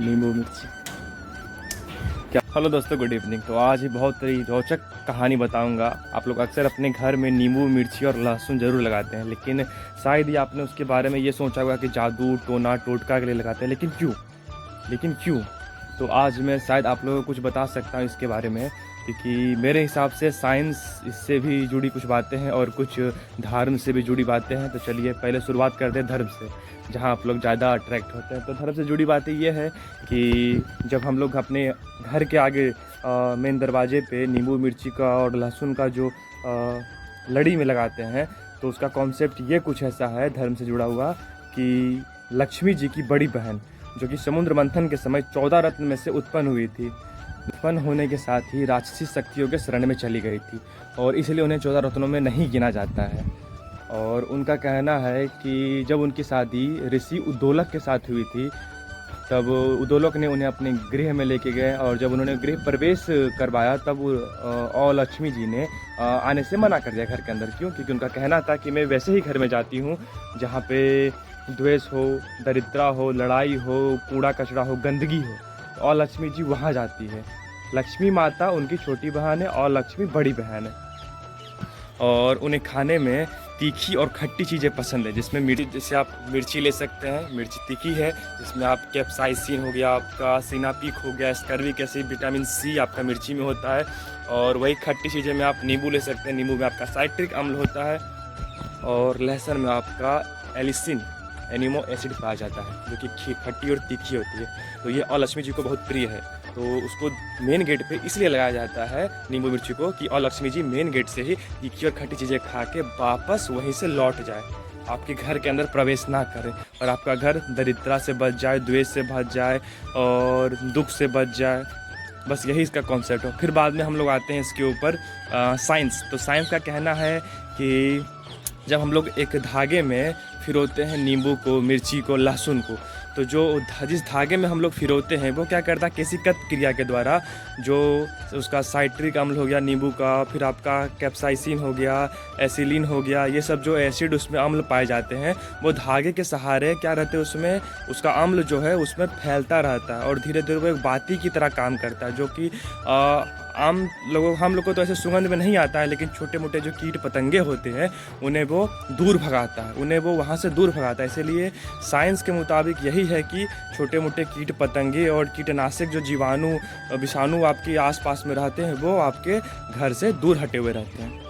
नींबू मिर्ची क्या। हेलो दोस्तों, गुड इवनिंग। तो आज ही बहुत ही रोचक कहानी बताऊंगा। आप लोग अक्सर अपने घर में नींबू मिर्ची और लहसुन ज़रूर लगाते हैं, लेकिन शायद ही आपने उसके बारे में ये सोचा होगा कि जादू टोना टोटका के लिए लगाते हैं। लेकिन क्यों? तो आज मैं शायद आप लोगों को कुछ बता सकता हूँ इसके बारे में, क्योंकि मेरे हिसाब से साइंस इससे भी जुड़ी कुछ बातें हैं और कुछ धर्म से भी जुड़ी बातें हैं। तो चलिए पहले शुरुआत करते हैं धर्म से, जहाँ आप लोग ज़्यादा अट्रैक्ट होते हैं। तो धर्म से जुड़ी बातें ये है कि जब हम लोग अपने घर के आगे मेन दरवाजे पे नींबू मिर्ची का और लहसुन का जो लड़ी में लगाते हैं, तो उसका कॉन्सेप्ट ये कुछ ऐसा है धर्म से जुड़ा हुआ कि लक्ष्मी जी की बड़ी बहन, जो कि समुद्र मंथन के समय 14 रत्न में से उत्पन्न हुई थी, उत्पन्न होने के साथ ही राक्षसी शक्तियों के शरण में चली गई थी और इसलिए उन्हें 14 रत्नों में नहीं गिना जाता है। और उनका कहना है कि जब उनकी शादी ऋषि उद्दोलक के साथ हुई थी, तब उद्दोलक ने उन्हें अपने गृह में लेके गए और जब उन्होंने गृह प्रवेश करवाया तब और लक्ष्मी जी ने आने से मना कर दिया घर के अंदर। क्यों? क्योंकि उनका कहना था कि मैं वैसे ही घर में जाती हूँ जहाँ पे द्वेष हो, दरिद्रता हो, लड़ाई हो, कूड़ा कचरा हो, गंदगी हो, और लक्ष्मी जी वहाँ जाती है। लक्ष्मी माता उनकी छोटी बहन है और लक्ष्मी बड़ी बहन है। और उन्हें खाने में तीखी और खट्टी चीज़ें पसंद है, जिसमें मिर्ची, जैसे आप मिर्ची ले सकते हैं, मिर्ची तीखी है, जिसमें आप कैप्साइसिन हो गया, आपका सिनापिक हो गया, स्कर्विक एसिड, विटामिन सी आपका मिर्ची में होता है। और वही खट्टी चीज़ें में आप नींबू ले सकते हैं, नींबू में आपका साइट्रिक अम्ल होता है। और लहसुन में आपका एलिसिन एनिमो एसिड पाया जाता है, जो कि खट्टी और तीखी होती है। तो ये और लक्ष्मी जी को बहुत प्रिय है, तो उसको मेन गेट पे इसलिए लगाया जाता है नींबू मिर्ची को कि और लक्ष्मी जी मेन गेट से ही तीखी और खट्टी चीज़ें खा के वापस वहीं से लौट जाए, आपके घर के अंदर प्रवेश ना करें और आपका घर दरिद्रता से बच जाए, द्वेष से बच जाए और दुख से बच जाए। बस यही इसका कॉन्सेप्ट है। फिर बाद में हम लोग आते हैं इसके ऊपर साइंस। तो साइंस का कहना है कि जब हम लोग एक धागे में फिरोते हैं नींबू को, मिर्ची को, लहसुन को, तो जो जिस धागे में हम लोग फिरोते हैं वो क्या करता है, केशिकत क्रिया के द्वारा जो उसका साइट्रिक अम्ल हो गया नींबू का, फिर आपका कैप्साइसिन हो गया, एसिलिन हो गया, ये सब जो एसिड उसमें अम्ल पाए जाते हैं, वो धागे के सहारे क्या रहते हैं, उसमें उसका अम्ल जो है उसमें फैलता रहता है और धीरे धीरे वो एक बाती की तरह काम करता है, जो कि हम लोग को तो ऐसे सुगंध में नहीं आता है, लेकिन छोटे मोटे जो कीट पतंगे होते हैं उन्हें वो दूर भगाता है, उन्हें वो वहाँ से दूर भगाता है। इसीलिए साइंस के मुताबिक यही है कि छोटे मोटे कीट पतंगे और कीटनाशक जो जीवाणु विषाणु आपके आसपास में रहते हैं वो आपके घर से दूर हटे हुए रहते हैं।